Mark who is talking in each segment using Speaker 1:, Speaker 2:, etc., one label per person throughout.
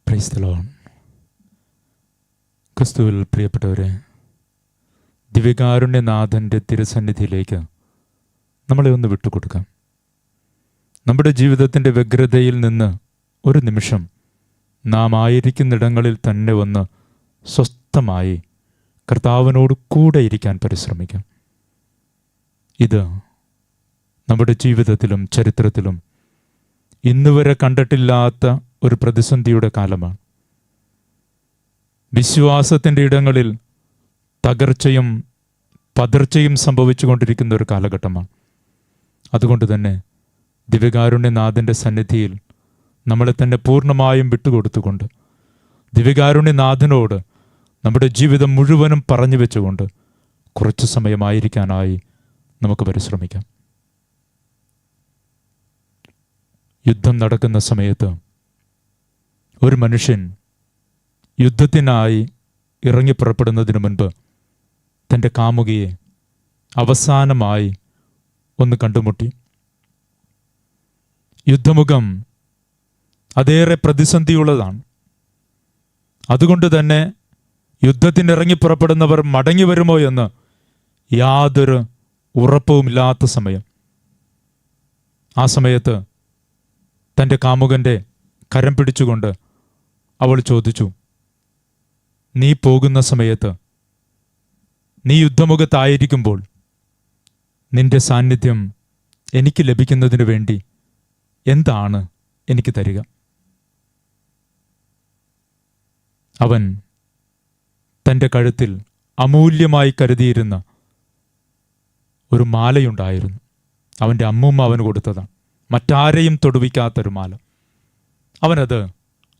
Speaker 1: Praise the Lord. ക്രിസ്തുവിൽ പ്രിയപ്പെട്ടവരെ, ദിവ്യകാരുണ്യനാഥൻ്റെ തിരുസന്നിധിയിലേക്ക് നമ്മളെ ഒന്ന് വിട്ടുകൊടുക്കാം. നമ്മുടെ ജീവിതത്തിൻ്റെ വ്യഗ്രതയിൽ നിന്ന് ഒരു നിമിഷം നാം ആയിരിക്കുന്നിടങ്ങളിൽ തന്നെ ഒന്ന് സ്വസ്ഥമായി കർത്താവിനോട് കൂടെ ഇരിക്കാൻ പരിശ്രമിക്കാം. ഇത് നമ്മുടെ ജീവിതത്തിലും ചരിത്രത്തിലും ഇന്നുവരെ കണ്ടിട്ടില്ലാത്ത ഒരു പ്രതിസന്ധിയുടെ കാലമാണ്. വിശ്വാസത്തിൻ്റെ ഇടങ്ങളിൽ തകർച്ചയും പതർച്ചയും സംഭവിച്ചു കൊണ്ടിരിക്കുന്ന ഒരു കാലഘട്ടമാണ്. അതുകൊണ്ട് തന്നെ ദിവ്യകാരുണ്യനാഥൻ്റെ സന്നിധിയിൽ നമ്മളെ തന്നെ പൂർണ്ണമായും വിട്ടുകൊടുത്തുകൊണ്ട് ദിവ്യകാരുണ്യനാഥനോട് നമ്മുടെ ജീവിതം മുഴുവനും പറഞ്ഞു വെച്ചുകൊണ്ട് കുറച്ചു സമയമായിരിക്കാനായി നമുക്ക് പരിശ്രമിക്കാം. യുദ്ധം നടക്കുന്ന സമയത്ത് ഒരു മനുഷ്യൻ യുദ്ധത്തിനായി ഇറങ്ങിപ്പുറപ്പെടുന്നതിന് മുൻപ് തൻ്റെ കാമുകിയെ അവസാനമായി ഒന്ന് കണ്ടുമുട്ടി. യുദ്ധമുഖം അതേറെ പ്രതിസന്ധിയുള്ളതാണ്. അതുകൊണ്ട് തന്നെ യുദ്ധത്തിനിറങ്ങിപ്പുറപ്പെടുന്നവർ മടങ്ങി വരുമോ എന്ന് യാതൊരു ഉറപ്പുമില്ലാത്ത സമയം. ആ സമയത്ത് തൻ്റെ കാമുകൻ്റെ കരം പിടിച്ചുകൊണ്ട് അവൾ ചോദിച്ചു, നീ പോകുന്ന സമയത്ത്, നീ യുദ്ധമുഖത്തായിരിക്കുമ്പോൾ നിന്റെ സാന്നിധ്യം എനിക്ക് ലഭിക്കുന്നതിന് വേണ്ടി എന്താണ് എനിക്ക് തരിക? അവൻ തൻ്റെ കഴുത്തിൽ അമൂല്യമായി കരുതിയിരുന്ന ഒരു മാലയുണ്ടായിരുന്നു. അവൻ്റെ അമ്മൂമ്മ അവന് കൊടുത്തതാണ്. മറ്റാരെയും തൊടുവിക്കാത്തൊരു മാല. അവനത്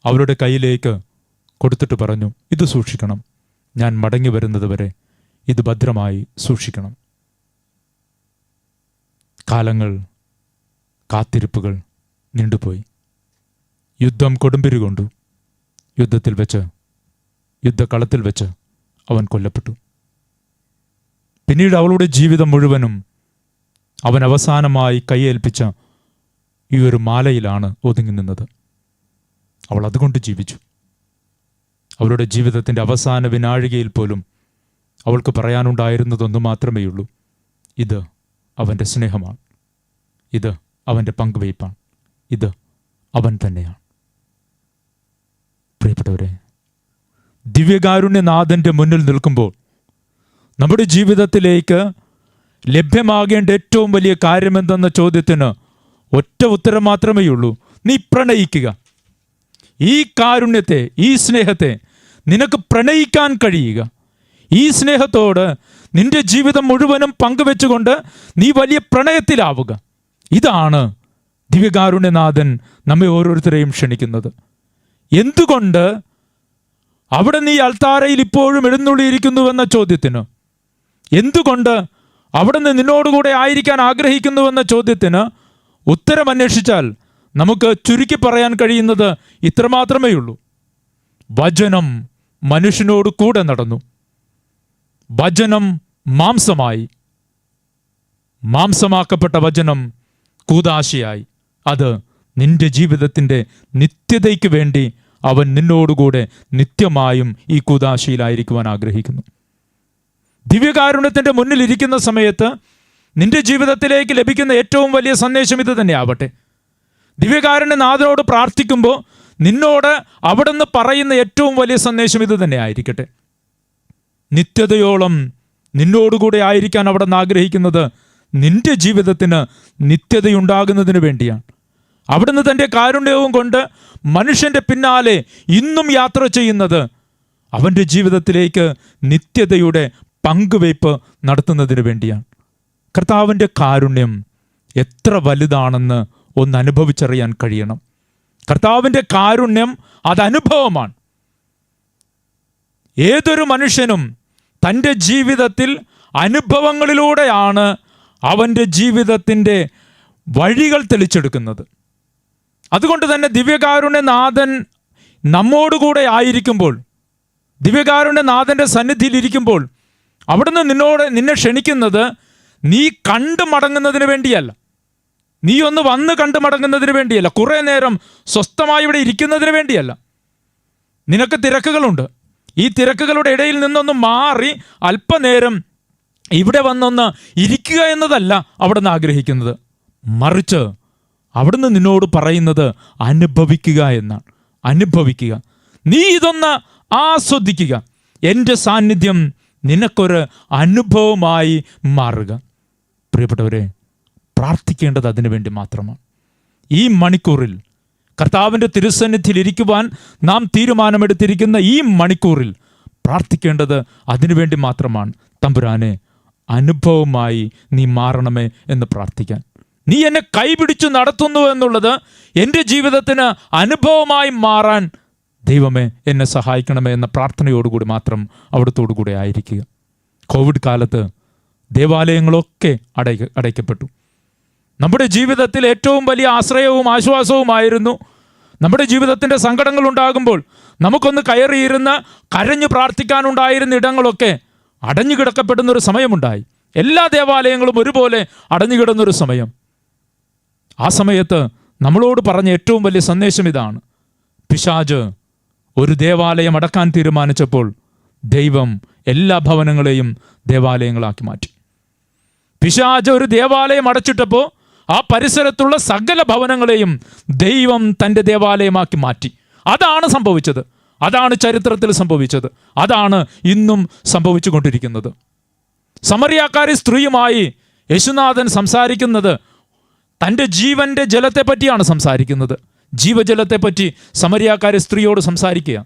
Speaker 1: അവളുടെ കയ്യിലേക്ക് കൊടുത്തിട്ട് പറഞ്ഞു, ഇത് സൂക്ഷിക്കണം, ഞാൻ മടങ്ങി വരുന്നത് വരെ ഇത് ഭദ്രമായി സൂക്ഷിക്കണം. കാലങ്ങൾ, കാത്തിരിപ്പുകൾ നീണ്ടുപോയി. യുദ്ധം കൊടുമ്പിരി കൊണ്ടു. യുദ്ധക്കളത്തിൽ വെച്ച് അവൻ കൊല്ലപ്പെട്ടു. പിന്നീട് അവളുടെ ജീവിതം മുഴുവനും അവൻ അവസാനമായി കൈയേൽപ്പിച്ച ഈ ഒരു മാലയിലാണ് ഒതുങ്ങി നിന്നത്. അവൾ അതുകൊണ്ട് ജീവിച്ചു. അവളുടെ ജീവിതത്തിൻ്റെ അവസാന വിനാഴികയിൽ പോലും അവൾക്ക് പറയാനുണ്ടായിരുന്നതൊന്നു മാത്രമേയുള്ളൂ, ഇത് അവൻ്റെ സ്നേഹമാണ്, ഇത് അവൻ്റെ പങ്കുവയ്പ്പാണ്, ഇത് അവൻ തന്നെയാണ്. പ്രിയപ്പെട്ടവരെ, ദിവ്യകാരുണ്യനാഥൻ്റെ മുന്നിൽ നിൽക്കുമ്പോൾ നമ്മുടെ ജീവിതത്തിലേക്ക് ലഭ്യമാകേണ്ട ഏറ്റവും വലിയ കാര്യമെന്തെന്ന ചോദ്യത്തിന് ഒറ്റ ഉത്തരം മാത്രമേയുള്ളൂ, നീ പ്രണയിക്കുക. ഈ കാരുണ്യത്തെ, ഈ സ്നേഹത്തെ നിനക്ക് പ്രണയിക്കാൻ കഴിയുക. ഈ സ്നേഹത്തോട് നിന്റെ ജീവിതം മുഴുവനും പങ്കുവെച്ചുകൊണ്ട് നീ വലിയ പ്രണയത്തിലാവുക. ഇതാണ് ദിവ്യകാരുണ്യനാഥൻ നമ്മെ ഓരോരുത്തരെയും ക്ഷണിക്കുന്നത്. എന്തുകൊണ്ട് അവിടെ നീ അൾത്താരയിൽ ഇപ്പോഴും എഴുന്നള്ളിയിരിക്കുന്നുവെന്ന ചോദ്യത്തിന്, എന്തുകൊണ്ട് അവിടെ നിന്ന് നിന്നോടുകൂടെ ആയിരിക്കാൻ ആഗ്രഹിക്കുന്നുവെന്ന ചോദ്യത്തിന് ഉത്തരം അന്വേഷിച്ചാൽ നമുക്ക് ചുരുക്കി പറയാൻ കഴിയുന്നത് ഇത്രമാത്രമേ ഉള്ളൂ: വചനം മനുഷ്യനോട് കൂടെ നടന്നു, വചനം മാംസമായി, മാംസമാക്കപ്പെട്ട വചനം കൂദാശയായി. അത് നിന്റെ ജീവിതത്തിൻ്റെ നിത്യതയ്ക്ക് വേണ്ടി അവൻ നിന്നോടുകൂടെ നിത്യമായും ഈ കൂദാശയിലായിരിക്കുവാൻ ആഗ്രഹിക്കുന്നു. ദിവ്യകാരുണ്യത്തിൻ്റെ മുന്നിൽ ഇരിക്കുന്ന സമയത്ത് നിന്റെ ജീവിതത്തിലേക്ക് ലഭിക്കുന്ന ഏറ്റവും വലിയ സന്ദേശം ഇത് തന്നെ ആവട്ടെ. ദിവ്യകാരുണ്യനാഥനോട് പ്രാർത്ഥിക്കുമ്പോൾ നിന്നോട് അവിടുന്ന് പറയുന്ന ഏറ്റവും വലിയ സന്ദേശം ഇത് തന്നെ ആയിരിക്കട്ടെ. നിത്യതയോളം നിന്നോടുകൂടെ ആയിരിക്കാൻ അവിടുന്ന് ആഗ്രഹിക്കുന്നത് നിന്റെ ജീവിതത്തിന് നിത്യതയുണ്ടാകുന്നതിന് വേണ്ടിയാണ്. അവിടുന്ന് തൻ്റെ കാരുണ്യവും കൊണ്ട് മനുഷ്യൻ്റെ പിന്നാലെ ഇന്നും യാത്ര ചെയ്യുന്നത് അവൻ്റെ ജീവിതത്തിലേക്ക് നിത്യതയുടെ പങ്കുവയ്പ് നടത്തുന്നതിന് വേണ്ടിയാണ്. കർത്താവിൻ്റെ കാരുണ്യം എത്ര വലുതാണെന്ന് ഒന്ന് അനുഭവിച്ചറിയാൻ കഴിയണം. കർത്താവിൻ്റെ കാരുണ്യം അതനുഭവമാണ്. ഏതൊരു മനുഷ്യനും തൻ്റെ ജീവിതത്തിൽ അനുഭവങ്ങളിലൂടെയാണ് അവൻ്റെ ജീവിതത്തിൻ്റെ വഴികൾ തെളിച്ചെടുക്കുന്നത്. അതുകൊണ്ട് തന്നെ ദിവ്യകാരുണ്യനാഥൻ നമ്മോടുകൂടെ ആയിരിക്കുമ്പോൾ, ദിവ്യകാരുണ്യനാഥൻ്റെ സന്നിധിയിലിരിക്കുമ്പോൾ അവിടുന്ന് നിന്നെ ക്ഷണിക്കുന്നത് നീ കണ്ടു മടങ്ങുന്നതിന് വേണ്ടിയല്ല, നീ ഒന്ന് വന്ന് കണ്ടു മടങ്ങുന്നതിന് വേണ്ടിയല്ല, കുറേ നേരം സ്വസ്ഥമായി ഇവിടെ ഇരിക്കുന്നതിന് വേണ്ടിയല്ല. നിനക്ക് തിരക്കുകളുണ്ട്. ഈ തിരക്കുകളുടെ ഇടയിൽ നിന്നൊന്ന് മാറി അല്പനേരം ഇവിടെ വന്നൊന്ന് ഇരിക്കുക എന്നതല്ല അവിടുന്ന് ആഗ്രഹിക്കുന്നത്. മറിച്ച് അവിടുന്ന് നിന്നോട് പറയുന്നത് അനുഭവിക്കുക എന്നാണ്. അനുഭവിക്കുക. നീ ഇതൊന്ന് ആസ്വദിക്കുക. എൻ്റെ സാന്നിധ്യം നിനക്കൊരു അനുഭവമായി മാറുക. പ്രിയപ്പെട്ടവരെ, പ്രാർത്ഥിക്കേണ്ടത് അതിനു വേണ്ടി മാത്രമാണ്. ഈ മണിക്കൂറിൽ കർത്താവിൻ്റെ തിരുസന്നിധിയിൽ ഇരിക്കുവാൻ നാം തീരുമാനമെടുത്തിരിക്കുന്ന ഈ മണിക്കൂറിൽ പ്രാർത്ഥിക്കേണ്ടത് അതിനുവേണ്ടി മാത്രമാണ്. തമ്പുരാനെ, അനുഭവമായി നീ മാറണമേ എന്ന് പ്രാർത്ഥിക്കാൻ. നീ എന്നെ കൈപിടിച്ചു നടത്തുന്നു എന്നുള്ളത് എൻ്റെ ജീവിതത്തിന് അനുഭവമായി മാറാൻ ദൈവമേ എന്നെ സഹായിക്കണമേ എന്ന പ്രാർത്ഥനയോടുകൂടി മാത്രം അവിടുത്തോടു കൂടെ ആയിരിക്കുക. കോവിഡ് കാലത്ത് ദേവാലയങ്ങളൊക്കെ അടയ്ക്കപ്പെട്ടു. നമ്മുടെ ജീവിതത്തിൽ ഏറ്റവും വലിയ ആശ്രയവും ആശ്വാസവുമായിരുന്നു. നമ്മുടെ ജീവിതത്തിൻ്റെ സങ്കടങ്ങൾ ഉണ്ടാകുമ്പോൾ നമുക്കൊന്ന് കയറിയിരുന്ന് കരഞ്ഞു പ്രാർത്ഥിക്കാനുണ്ടായിരുന്ന ഇടങ്ങളൊക്കെ അടഞ്ഞു കിടക്കപ്പെടുന്നൊരു സമയമുണ്ടായി. എല്ലാ ദേവാലയങ്ങളും ഒരുപോലെ അടഞ്ഞുകിടന്നൊരു സമയം. ആ സമയത്ത് നമ്മളോട് പറഞ്ഞ ഏറ്റവും വലിയ സന്ദേശം ഇതാണ്: പിശാച് ഒരു ദേവാലയം അടക്കാൻ തീരുമാനിച്ചപ്പോൾ ദൈവം എല്ലാ ഭവനങ്ങളെയും ദേവാലയങ്ങളാക്കി മാറ്റി. പിശാച് ഒരു ദേവാലയം അടച്ചിട്ടപ്പോൾ ആ പരിസരത്തുള്ള സകല ഭവനങ്ങളെയും ദൈവം തൻ്റെ ദേവാലയമാക്കി മാറ്റി. അതാണ് സംഭവിച്ചത്. അതാണ് ചരിത്രത്തിൽ സംഭവിച്ചത്. അതാണ് ഇന്നും സംഭവിച്ചു കൊണ്ടിരിക്കുന്നത്. സമറിയാക്കാരി സ്ത്രീയുമായി യേശുനാഥൻ സംസാരിക്കുന്നത് തൻ്റെ ജീവൻ്റെ ജലത്തെ പറ്റിയാണ് സംസാരിക്കുന്നത്. ജീവജലത്തെപ്പറ്റി സമറിയാക്കാരി സ്ത്രീയോട് സംസാരിക്കുക.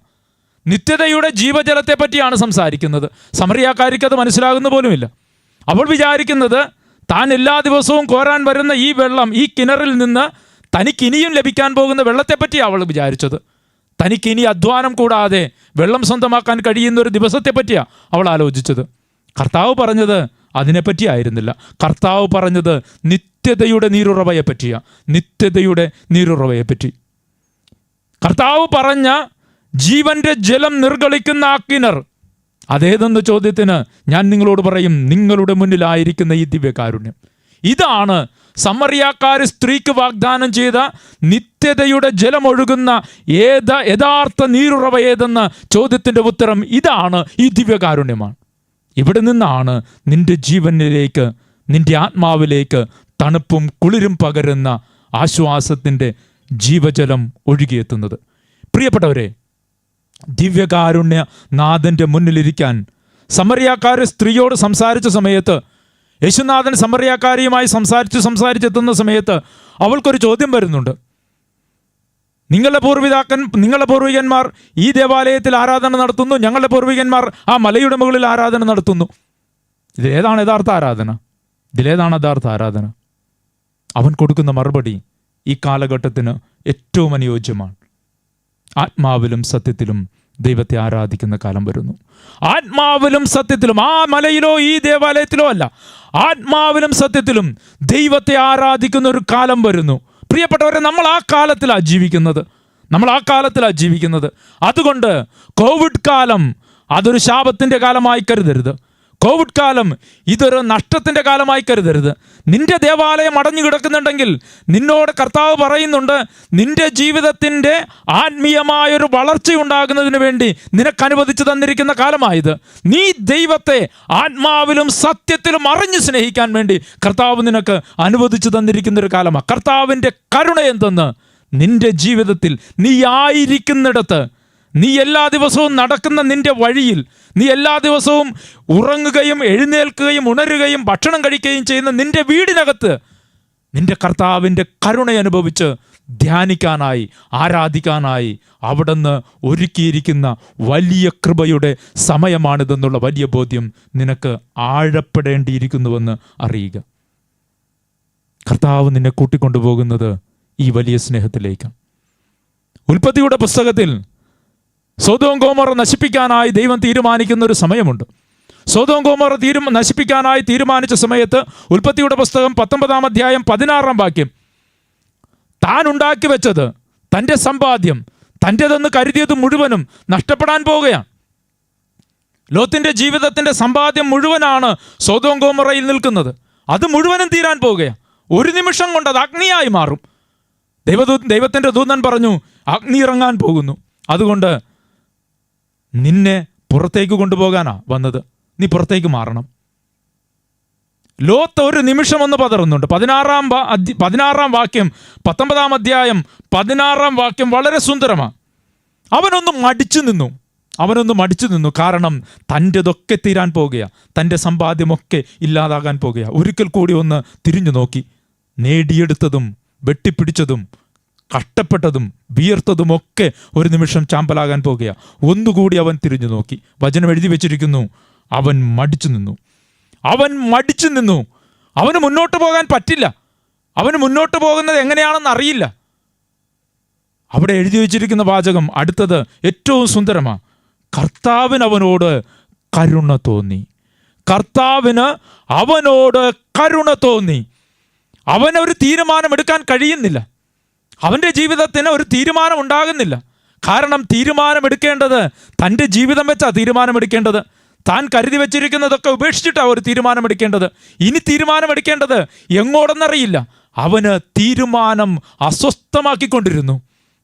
Speaker 1: നിത്യതയുടെ ജീവജലത്തെ പറ്റിയാണ് സംസാരിക്കുന്നത്. സമറിയാക്കാരിക്ക് അത് മനസ്സിലാകുന്ന പോലുമില്ല. അവൾ വിചാരിക്കുന്നത് താൻ എല്ലാ ദിവസവും കോരാൻ വരുന്ന ഈ വെള്ളം, ഈ കിണറിൽ നിന്ന് തനിക്കിനിയും ലഭിക്കാൻ പോകുന്ന വെള്ളത്തെപ്പറ്റിയാണ് അവൾ വിചാരിച്ചത്. തനിക്കിനി അധ്വാനം കൂടാതെ വെള്ളം സ്വന്തമാക്കാൻ കഴിയുന്ന ഒരു ദിവസത്തെപ്പറ്റിയാണ് അവൾ ആലോചിച്ചത്. കർത്താവ് പറഞ്ഞത് അതിനെപ്പറ്റി ആയിരുന്നില്ല. കർത്താവ് പറഞ്ഞത് നിത്യതയുടെ നീരുറവയെ പറ്റിയാണ്. നിത്യതയുടെ നീരുറവയെ പറ്റി കർത്താവ് പറഞ്ഞ ജീവന്റെ ജലം നിർഗളിക്കുന്ന ആ കിണർ അതേതെന്ന ചോദ്യത്തിന് ഞാൻ നിങ്ങളോട് പറയും, നിങ്ങളുടെ മുന്നിലായിരിക്കുന്ന ഈ ദിവ്യകാരുണ്യം. ഇതാണ് സമറിയാക്കാരി സ്ത്രീക്ക് വാഗ്ദാനം ചെയ്ത നിത്യതയുടെ ജലമൊഴുകുന്ന യഥാർത്ഥ നീരുറവ ഏതെന്ന ചോദ്യത്തിൻ്റെ ഉത്തരം ഇതാണ്, ഈ ദിവ്യകാരുണ്യമാണ്. ഇവിടെ നിന്നാണ് നിന്റെ ജീവനിലേക്ക്, നിന്റെ ആത്മാവിലേക്ക് തണുപ്പും കുളിരും പകരുന്ന ആശ്വാസത്തിൻ്റെ ജീവജലം ഒഴുകിയെത്തുന്നത്. പ്രിയപ്പെട്ടവരെ, ദിവ്യകാരുണ്യ നാഥൻ്റെ മുന്നിലിരിക്കാൻ സമറിയാക്കാരി സ്ത്രീയോട് സംസാരിച്ച സമയത്ത്, യേശുനാഥൻ സമറിയാക്കാരിയുമായി സംസാരിച്ചെത്തുന്ന സമയത്ത് അവൾക്കൊരു ചോദ്യം വരുന്നുണ്ട്. നിങ്ങളുടെ പൂർവികന്മാർ ഈ ദേവാലയത്തിൽ ആരാധന നടത്തുന്നു, ഞങ്ങളുടെ പൂർവികന്മാർ ആ മലയുടെ മുകളിൽ ആരാധന നടത്തുന്നു. ഇതിലേതാണ് യഥാർത്ഥ ആരാധന? ഇതിലേതാണ് യഥാർത്ഥ ആരാധന? അവൻ കൊടുക്കുന്ന മറുപടി ഈ കാലഘട്ടത്തിന് ഏറ്റവും അനുയോജ്യമാണ്. ആത്മാവിലും സത്യത്തിലും ദൈവത്തെ ആരാധിക്കുന്ന കാലം വരുന്നു. ആത്മാവിലും സത്യത്തിലും, ആ മലയിലോ ഈ ദേവാലയത്തിലോ അല്ല, ആത്മാവിലും സത്യത്തിലും ദൈവത്തെ ആരാധിക്കുന്ന ഒരു കാലം വരുന്നു. പ്രിയപ്പെട്ടവരെ, നമ്മൾ ആ കാലത്തിലാണ് ജീവിക്കുന്നത്. അതുകൊണ്ട് കോവിഡ് കാലം അതൊരു ശാപത്തിൻ്റെ കാലമായി കരുതരുത്. കോവിഡ് കാലം ഇതൊരു നഷ്ടത്തിൻ്റെ കാലമായി കരുതരുത്. നിന്റെ ദേവാലയം അടഞ്ഞു കിടക്കുന്നുണ്ടെങ്കിൽ നിന്നോട് കർത്താവ് പറയുന്നുണ്ട്, നിന്റെ ജീവിതത്തിൻ്റെ ആത്മീയമായൊരു വളർച്ചയുണ്ടാകുന്നതിന് വേണ്ടി നിനക്ക് അനുവദിച്ചു തന്നിരിക്കുന്ന കാലമായത്. നീ ദൈവത്തെ ആത്മാവിലും സത്യത്തിലും അറിഞ്ഞു സ്നേഹിക്കാൻ വേണ്ടി കർത്താവ് നിനക്ക് അനുവദിച്ചു തന്നിരിക്കുന്ന ഒരു കാലമാണ്. കർത്താവിൻ്റെ കരുണ എന്തെന്ന് നിന്റെ ജീവിതത്തിൽ നീ ആയിരിക്കുന്നിടത്ത്, നീ എല്ലാ ദിവസവും നടക്കുന്ന നിന്റെ വഴിയിൽ, നീ എല്ലാ ദിവസവും ഉറങ്ങുകയും എഴുന്നേൽക്കുകയും ഉണരുകയും ഭക്ഷണം കഴിക്കുകയും ചെയ്യുന്ന നിന്റെ വീടിനകത്ത് നിന്റെ കർത്താവിൻ്റെ കരുണ അനുഭവിച്ച് ധ്യാനിക്കാനായി, ആരാധിക്കാനായി അവിടുന്ന് ഒരുക്കിയിരിക്കുന്ന വലിയ കൃപയുടെ സമയമാണിതെന്നുള്ള വലിയ ബോധ്യം നിനക്ക് ആഴപ്പെടേണ്ടിയിരിക്കുന്നുവെന്ന് അറിയുക. കർത്താവ് നിന്നെ കൂട്ടിക്കൊണ്ടുപോകുന്നത് ഈ വലിയ സ്നേഹത്തിലേക്കാണ്. ഉൽപ്പത്തിയുടെ പുസ്തകത്തിൽ സൊദോം ഗൊമോറ നശിപ്പിക്കാനായി ദൈവം തീരുമാനിക്കുന്ന ഒരു സമയമുണ്ട്. സൊദോം ഗൊമോറ നശിപ്പിക്കാനായി തീരുമാനിച്ച സമയത്ത് ഉൽപ്പത്തിയുടെ പുസ്തകം 19 അധ്യായം 16 വാക്യം, താൻ ഉണ്ടാക്കി വെച്ചത്, തൻ്റെ സമ്പാദ്യം, തൻ്റെതെന്ന് കരുതിയത് മുഴുവനും നഷ്ടപ്പെടാൻ പോവുകയാണ്. ലോത്തിൻ്റെ ജീവിതത്തിൻ്റെ സമ്പാദ്യം മുഴുവനാണ് സൊദോം ഗൊമോറയിൽ നിൽക്കുന്നത്. അത് മുഴുവനും തീരാൻ പോവുകയാണ്. ഒരു നിമിഷം കൊണ്ട് അത് അഗ്നിയായി മാറും. ദൈവത്തിൻ്റെ ദൂതൻ പറഞ്ഞു, അഗ്നി ഇറങ്ങാൻ പോകുന്നു. അതുകൊണ്ട് നിന്നെ പുറത്തേക്ക് കൊണ്ടുപോകാനാ വന്നത്. നീ പുറത്തേക്ക് മാറണം. ലോത്ത് ഒരു നിമിഷം ഒന്ന് പതറുന്നുണ്ട്. 16 വാക്യം 19 അധ്യായം 16 വാക്യം വളരെ സുന്ദരമാണ്. അവനൊന്ന് മടിച്ചു നിന്നു. കാരണം തൻ്റെതൊക്കെ തീരാൻ പോകുക, തൻ്റെ സമ്പാദ്യമൊക്കെ ഇല്ലാതാകാൻ പോകുക. ഒരിക്കൽ കൂടി ഒന്ന് തിരിഞ്ഞു നോക്കി. നേടിയെടുത്തതും വെട്ടിപ്പിടിച്ചതും കഷ്ടപ്പെട്ടതും വിയർത്തതുമൊക്കെ ഒരു നിമിഷം ചാമ്പലാകാൻ പോകുക. ഒന്നുകൂടി അവൻ തിരിഞ്ഞു നോക്കി. വചനം എഴുതി വെച്ചിരിക്കുന്നു, അവൻ മടിച്ചു നിന്നു. അവന് മുന്നോട്ട് പോകാൻ പറ്റില്ല. അവന് മുന്നോട്ട് പോകുന്നത് എങ്ങനെയാണെന്ന് അറിയില്ല. അവിടെ എഴുതി വെച്ചിരിക്കുന്ന വാചകം അടുത്തത് ഏറ്റവും സുന്ദരമാണ്. കർത്താവിന് അവനോട് കരുണ തോന്നി. അവനൊരു തീരുമാനമെടുക്കാൻ കഴിയുന്നില്ല. അവൻ്റെ ജീവിതത്തിന് ഒരു തീരുമാനം ഉണ്ടാകുന്നില്ല. കാരണം തീരുമാനമെടുക്കേണ്ടത് തൻ്റെ ജീവിതം വെച്ചാണ് തീരുമാനമെടുക്കേണ്ടത്. താൻ കരുതി വെച്ചിരിക്കുന്നതൊക്കെ ഉപേക്ഷിച്ചിട്ടാണ് ഒരു തീരുമാനമെടുക്കേണ്ടത്. ഇനി തീരുമാനമെടുക്കേണ്ടത് എങ്ങോട്ടെന്നറിയില്ല. അവന് തീരുമാനം അസ്വസ്ഥമാക്കിക്കൊണ്ടിരുന്നു.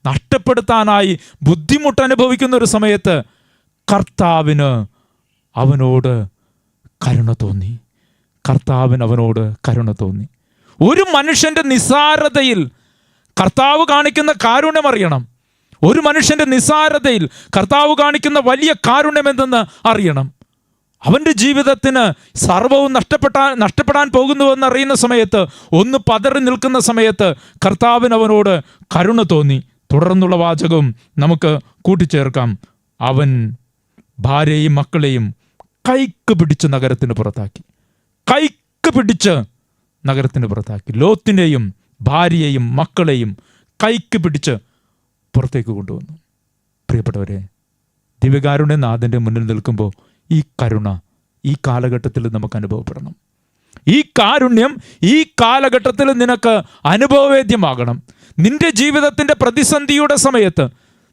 Speaker 1: നഷ്ടപ്പെടുത്താനായി ബുദ്ധിമുട്ടനുഭവിക്കുന്ന ഒരു സമയത്ത് കർത്താവിന് അവനോട് കരുണ തോന്നി. ഒരു മനുഷ്യൻ്റെ നിസ്സാരതയിൽ കർത്താവ് കാണിക്കുന്ന കാരുണ്യം അറിയണം. ഒരു മനുഷ്യൻ്റെ നിസ്സാരതയിൽ കർത്താവ് കാണിക്കുന്ന വലിയ കാരുണ്യം എന്തെന്ന് അറിയണം. അവൻ്റെ ജീവിതത്തിന് സർവവും നഷ്ടപ്പെടാൻ പോകുന്നുവെന്ന് അറിയുന്ന സമയത്ത്, ഒന്ന് പതറി നിൽക്കുന്ന സമയത്ത് കർത്താവിന് അവനോട് കരുണ തോന്നി. തുടർന്നുള്ള വാചകവും നമുക്ക് കൂട്ടിച്ചേർക്കാം. അവൻ ഭാര്യയും മക്കളെയും കൈക്ക് പിടിച്ച് നഗരത്തിന് പുറത്താക്കി. ലോത്തിനെയും ഭാര്യയെയും മക്കളെയും കൈക്ക് പിടിച്ച് പുറത്തേക്ക് കൊണ്ടുവന്നു. പ്രിയപ്പെട്ടവരെ, ദിവ്യകാരുണ്യനാഥൻ്റെ മുന്നിൽ നിൽക്കുമ്പോൾ ഈ കരുണ ഈ കാലഘട്ടത്തിൽ നമുക്ക് അനുഭവപ്പെടണം. ഈ കാരുണ്യം ഈ കാലഘട്ടത്തിൽ നിനക്ക് അനുഭവവേദ്യമാകണം. നിന്റെ ജീവിതത്തിൻ്റെ പ്രതിസന്ധിയുടെ സമയത്ത്,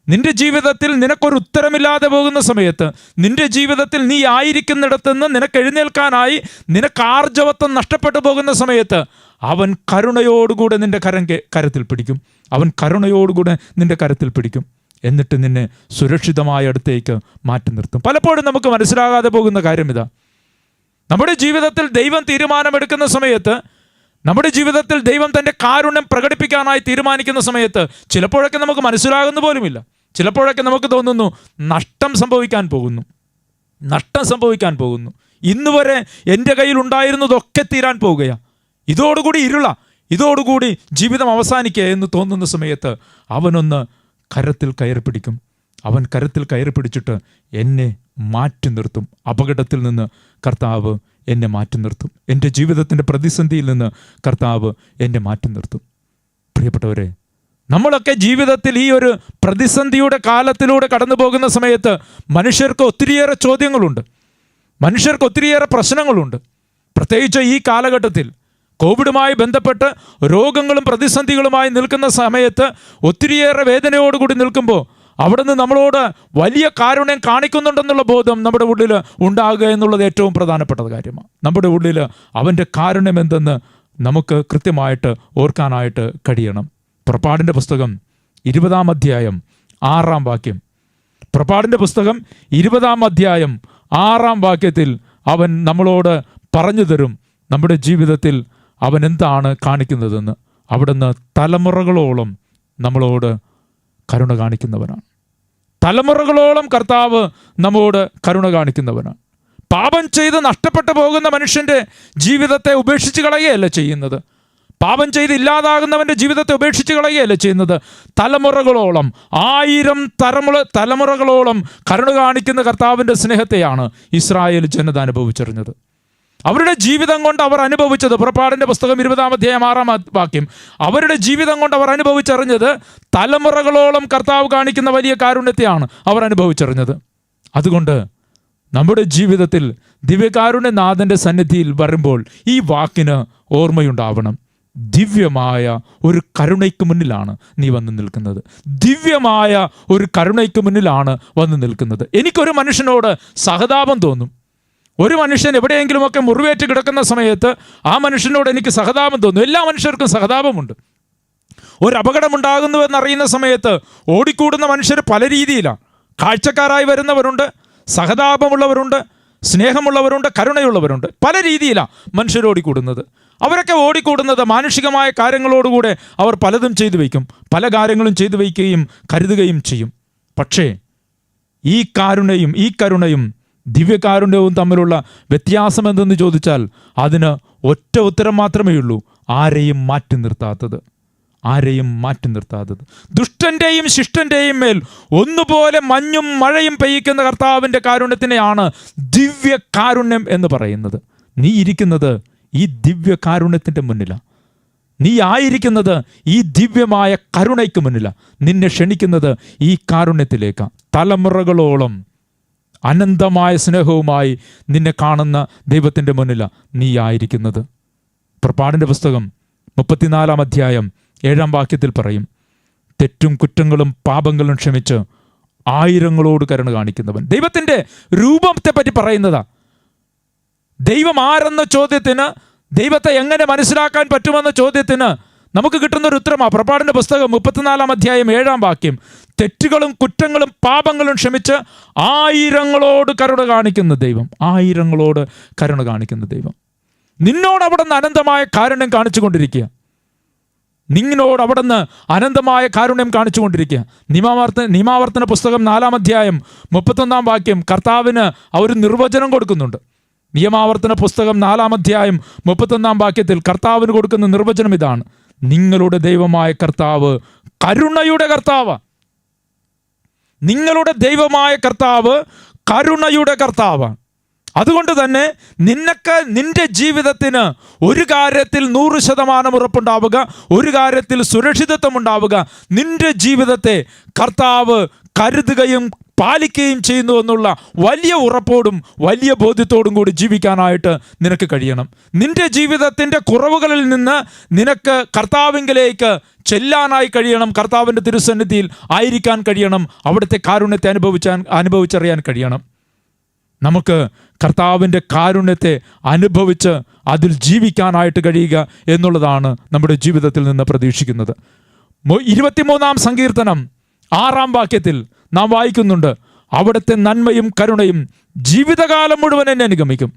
Speaker 1: നിന്റെ ജീവിതത്തിൽ നിനക്കൊരു ഉത്തരമില്ലാതെ പോകുന്ന സമയത്ത്, നിന്റെ ജീവിതത്തിൽ നീ ആയിരിക്കുന്നിടത്ത് നിന്ന് നിനക്ക് എഴുന്നേൽക്കാനായി നിനക്ക് ആർജവത്വം നഷ്ടപ്പെട്ടു പോകുന്ന സമയത്ത് അവൻ കരുണയോടുകൂടെ നിന്റെ കരത്തിൽ പിടിക്കും. എന്നിട്ട് നിന്നെ സുരക്ഷിതമായ അടുത്തേക്ക് മാറ്റി നിർത്തും. പലപ്പോഴും നമുക്ക് മനസ്സിലാകാതെ പോകുന്ന കാര്യം ഇതാ. നമ്മുടെ ജീവിതത്തിൽ ദൈവം തീരുമാനമെടുക്കുന്ന സമയത്ത്, നമ്മുടെ ജീവിതത്തിൽ ദൈവം തൻ്റെ കാരുണ്യം പ്രകടിപ്പിക്കാനായി തീരുമാനിക്കുന്ന സമയത്ത് ചിലപ്പോഴൊക്കെ നമുക്ക് മനസ്സിലാകുന്ന പോലുമില്ല. ചിലപ്പോഴൊക്കെ നമുക്ക് തോന്നുന്നു നഷ്ടം സംഭവിക്കാൻ പോകുന്നു. ഇന്ന് വരെ എൻ്റെ കയ്യിൽ ഉണ്ടായിരുന്നതൊക്കെ തീരാൻ പോവുകയാണ്. ഇതോടുകൂടി ജീവിതം അവസാനിക്കുക എന്ന് തോന്നുന്ന സമയത്ത് അവനൊന്ന് കരത്തിൽ കയറി പിടിക്കും. അവൻ കരത്തിൽ കയറി പിടിച്ചിട്ട് എന്നെ മാറ്റി നിർത്തും. അപകടത്തിൽ നിന്ന് കർത്താവ് എന്നെ മാറ്റി നിർത്തും. എൻ്റെ ജീവിതത്തിൻ്റെ പ്രതിസന്ധിയിൽ നിന്ന് കർത്താവ് എന്നെ മാറ്റി നിർത്തും. പ്രിയപ്പെട്ടവരെ, നമ്മളൊക്കെ ജീവിതത്തിൽ ഈ ഒരു പ്രതിസന്ധിയുടെ കാലത്തിലൂടെ കടന്നു പോകുന്ന സമയത്ത് മനുഷ്യർക്ക് ഒത്തിരിയേറെ ചോദ്യങ്ങളുണ്ട്, മനുഷ്യർക്ക് ഒത്തിരിയേറെ പ്രശ്നങ്ങളുണ്ട്. പ്രത്യേകിച്ച് ഈ കാലഘട്ടത്തിൽ കോവിഡുമായി ബന്ധപ്പെട്ട് രോഗങ്ങളും പ്രതിസന്ധികളുമായി നിൽക്കുന്ന സമയത്ത് ഒത്തിരിയേറെ വേദനയോടുകൂടി നിൽക്കുമ്പോൾ അവിടുന്ന് നമ്മളോട് വലിയ കാരുണ്യം കാണിക്കുന്നുണ്ടെന്നുള്ള ബോധം നമ്മുടെ ഉള്ളിൽ ഉണ്ടാകുക എന്നുള്ളത് ഏറ്റവും പ്രധാനപ്പെട്ട കാര്യമാണ്. നമ്മുടെ ഉള്ളിൽ അവൻ്റെ കാരുണ്യം എന്തെന്ന് നമുക്ക് കൃത്യമായിട്ട് ഓർക്കാനായിട്ട് കഴിയണം. പുറപ്പാടിൻ്റെ പുസ്തകം 20 അധ്യായം 6 വാക്യം. പുറപ്പാടിൻ്റെ പുസ്തകം 20 അധ്യായം 6 വാക്യത്തിൽ അവൻ നമ്മളോട് പറഞ്ഞു തരും നമ്മുടെ ജീവിതത്തിൽ അവൻ എന്താണ് കാണിക്കുന്നതെന്ന്. അവിടുന്ന് തലമുറകളോളം നമ്മളോട് കരുണ കാണിക്കുന്നവനാണ്. തലമുറകളോളം കർത്താവ് നമ്മോട് കരുണ കാണിക്കുന്നവനാണ്. പാപം ചെയ്ത് നഷ്ടപ്പെട്ടു പോകുന്ന മനുഷ്യൻ്റെ ജീവിതത്തെ ഉപേക്ഷിച്ച് കളയുകയല്ല ചെയ്യുന്നത്. പാപം ചെയ്ത് ഇല്ലാതാകുന്നവൻ്റെ ജീവിതത്തെ ഉപേക്ഷിച്ച് കളയുകയല്ല ചെയ്യുന്നത്. തലമുറകളോളം 1000 തലമുറകളോളം കരുണ കാണിക്കുന്ന കർത്താവിൻ്റെ സ്നേഹത്തെയാണ് ഇസ്രായേൽ ജനത അനുഭവിച്ചറിഞ്ഞത്. അവരുടെ ജീവിതം കൊണ്ട് അവർ അനുഭവിച്ചത്, പുറപ്പാടിൻ്റെ പുസ്തകം 20 അധ്യായം 6 വാക്യം, അവരുടെ ജീവിതം കൊണ്ട് അവർ അനുഭവിച്ചറിഞ്ഞത് തലമുറകളോളം കർത്താവ് കാണിക്കുന്ന വലിയ കാരുണ്യത്തെയാണ് അവർ അനുഭവിച്ചറിഞ്ഞത്. അതുകൊണ്ട് നമ്മുടെ ജീവിതത്തിൽ ദിവ്യകാരുണ്യനാഥൻ്റെ സന്നിധിയിൽ വരുമ്പോൾ ഈ വാക്കിന് ഓർമ്മയുണ്ടാവണം. ദിവ്യമായ ഒരു കരുണയ്ക്ക് മുന്നിലാണ് നീ വന്ന് നിൽക്കുന്നത്. ദിവ്യമായ ഒരു കരുണയ്ക്ക് മുന്നിലാണ് വന്ന് നിൽക്കുന്നത്. എനിക്കൊരു മനുഷ്യനോട് സഹതാപം തോന്നും. ഒരു മനുഷ്യൻ എവിടെയെങ്കിലുമൊക്കെ മുറിവേറ്റ് കിടക്കുന്ന സമയത്ത് ആ മനുഷ്യനോട് എനിക്ക് സഹതാപം തോന്നും. എല്ലാ മനുഷ്യർക്കും സഹതാപമുണ്ട്. ഒരു അപകടമുണ്ടാകുന്നുവെന്നറിയുന്ന സമയത്ത് ഓടിക്കൂടുന്ന മനുഷ്യർ പല രീതിയിലാണ്. കാഴ്ചക്കാരായി വരുന്നവരുണ്ട്, സഹതാപമുള്ളവരുണ്ട്, സ്നേഹമുള്ളവരുണ്ട്, കരുണയുള്ളവരുണ്ട്. പല രീതിയിലാണ് മനുഷ്യർ ഓടിക്കൂടുന്നത്. അവരൊക്കെ ഓടിക്കൂടുന്നത് മാനുഷികമായ കാര്യങ്ങളോടുകൂടെ അവർ പലതും ചെയ്തു വയ്ക്കും, പല കാര്യങ്ങളും ചെയ്തു വയ്ക്കുകയും കരുതുകയും ചെയ്യും. പക്ഷേ ഈ കരുണയും ദിവ്യകാരുണ്യവും തമ്മിലുള്ള വ്യത്യാസം എന്തെന്ന് ചോദിച്ചാൽ അതിന് ഒറ്റ ഉത്തരം മാത്രമേ ഉള്ളൂ: ആരെയും മാറ്റി നിർത്താത്തത്. ദുഷ്ടന്റെയും ശിഷ്ടന്റെയും മേൽ ഒന്നുപോലെ മഞ്ഞും മഴയും പെയ്യിക്കുന്ന കർത്താവിൻ്റെ കാരുണ്യത്തിനെയാണ് ദിവ്യകാരുണ്യം എന്ന് പറയുന്നത്. നീ ഇരിക്കുന്നത് ഈ ദിവ്യകാരുണ്യത്തിൻ്റെ മുന്നിലാണ്. നീ ആയിരിക്കുന്നത് ഈ ദിവ്യമായ കരുണയ്ക്ക് മുന്നിലാണ്. നിന്നെ ക്ഷണിക്കുന്നത് ഈ കാരുണ്യത്തിലേക്കാണ്. തലമുറകളോളം അനന്തമായ സ്നേഹവുമായി നിന്നെ കാണുന്ന ദൈവത്തിൻ്റെ മുന്നിലാണ് നീ ആയിരിക്കുന്നത്. പുറപ്പാടിൻ്റെ പുസ്തകം 34 അധ്യായം 7 വാക്യത്തിൽ പറയും, തെറ്റും കുറ്റങ്ങളും പാപങ്ങളും ക്ഷമിച്ച് ആയിരങ്ങളോട് കരുണ കാണിക്കുന്നവൻ. ദൈവത്തിൻ്റെ രൂപത്തെ പറ്റി പറയുന്നതാ. ദൈവം ആരെന്ന ചോദ്യത്തിന്, ദൈവത്തെ എങ്ങനെ മനസ്സിലാക്കാൻ പറ്റുമെന്ന ചോദ്യത്തിന് നമുക്ക് കിട്ടുന്നൊരു ഉത്തരമാണ് പുറപ്പാടിൻ്റെ പുസ്തകം 34 അധ്യായം 7 വാക്യം. തെറ്റുകളും കുറ്റങ്ങളും പാപങ്ങളും ക്ഷമിച്ച് ആയിരങ്ങളോട് കരുണ കാണിക്കുന്ന ദൈവം. നിന്നോട് അവിടുന്ന് അനന്തമായ കാരുണ്യം കാണിച്ചുകൊണ്ടിരിക്കുക. നിയമാവർത്തന പുസ്തകം 4 അധ്യായം 31 വാക്യം കർത്താവിന് ഒരു നിർവചനം കൊടുക്കുന്നുണ്ട്. നിയമാവർത്തന പുസ്തകം 4 അധ്യായം 31 വാക്യത്തിൽ കർത്താവിന് കൊടുക്കുന്ന നിർവചനം ഇതാണ്: നിങ്ങളുടെ ദൈവമായ കർത്താവ് കരുണയുടെ കർത്താവ്. നിങ്ങളുടെ ദൈവമായ കർത്താവ് കരുണയുടെ കർത്താവ്. അതുകൊണ്ട് തന്നെ നിന്റെ ജീവിതത്തിന് ഒരു കാര്യത്തിൽ 100% ഉറപ്പുണ്ടാവുക, ഒരു കാര്യത്തിൽ സുരക്ഷിതത്വം ഉണ്ടാവുക. നിന്റെ ജീവിതത്തെ കർത്താവ് കരുതുകയും പാലിക്കുകയും ചെയ്യുന്നു എന്നുള്ള വലിയ ഉറപ്പോടും വലിയ ബോധ്യത്തോടും കൂടി ജീവിക്കാനായിട്ട് നിനക്ക് കഴിയണം. നിന്റെ ജീവിതത്തിൻ്റെ കുറവുകളിൽ നിന്ന് നിനക്ക് കർത്താവിങ്കിലേക്ക് ചെല്ലാനായി കഴിയണം. കർത്താവിൻ്റെ തിരുസന്നിധിയിൽ ആയിരിക്കാൻ കഴിയണം. അവിടുത്തെ കാരുണ്യത്തെ അനുഭവിച്ചറിയാൻ കഴിയണം. നമുക്ക് കർത്താവിൻ്റെ കാരുണ്യത്തെ അനുഭവിച്ച് അതിൽ ജീവിക്കാനായിട്ട് കഴിയുക എന്നുള്ളതാണ് നമ്മുടെ ജീവിതത്തിൽ നിന്ന് പ്രതീക്ഷിക്കുന്നത്. 23 സങ്കീർത്തനം 6 വാക്യത്തിൽ നാം വായിക്കുന്നുണ്ട്: അവിടുത്തെ നന്മയും കരുണയും ജീവിതകാലം മുഴുവൻ എന്നെ അനുഗമിക്കും.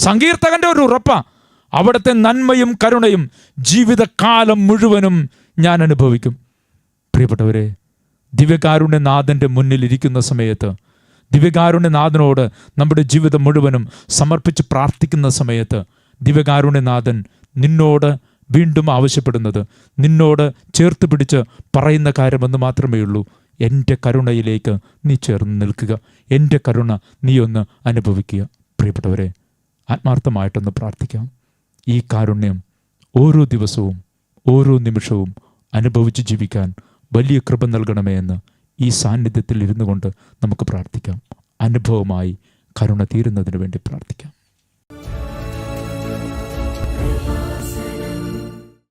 Speaker 1: സങ്കീർത്തകൻ്റെ ഒരു ഉറപ്പാണ്: അവിടുത്തെ നന്മയും കരുണയും ജീവിതകാലം മുഴുവനും ഞാൻ അനുഭവിക്കും. പ്രിയപ്പെട്ടവരെ, ദിവ്യകാരുണ്യനാഥൻ്റെ മുന്നിൽ ഇരിക്കുന്ന സമയത്ത്, ദിവ്യകാരുണ്യനാഥനോട് നമ്മുടെ ജീവിതം മുഴുവനും സമർപ്പിച്ച് പ്രാർത്ഥിക്കുന്ന സമയത്ത്, ദിവ്യകാരുണ്യനാഥൻ നിന്നോട് വീണ്ടും ആവശ്യപ്പെടുന്നത്, നിന്നോട് ചേർത്ത് പിടിച്ച് പറയുന്ന കാര്യമെന്ന് മാത്രമേ ഉള്ളൂ: എൻ്റെ കരുണയിലേക്ക് നീ ചേർന്ന് നിൽക്കുക, എൻ്റെ കരുണ നീ ഒന്ന് അനുഭവിക്കുക. പ്രിയപ്പെട്ടവരെ, ആത്മാർത്ഥമായിട്ടൊന്ന് പ്രാർത്ഥിക്കാം. ഈ കാരുണ്യം ഓരോ ദിവസവും ഓരോ നിമിഷവും അനുഭവിച്ച് ജീവിക്കാൻ വലിയ കൃപ നൽകണമേ എന്ന് ഈ സാന്നിധ്യത്തിൽ ഇരുന്നു കൊണ്ട് നമുക്ക് പ്രാർത്ഥിക്കാം. അനുഭവമായി കരുണ തീരുന്നതിന് വേണ്ടി പ്രാർത്ഥിക്കാം.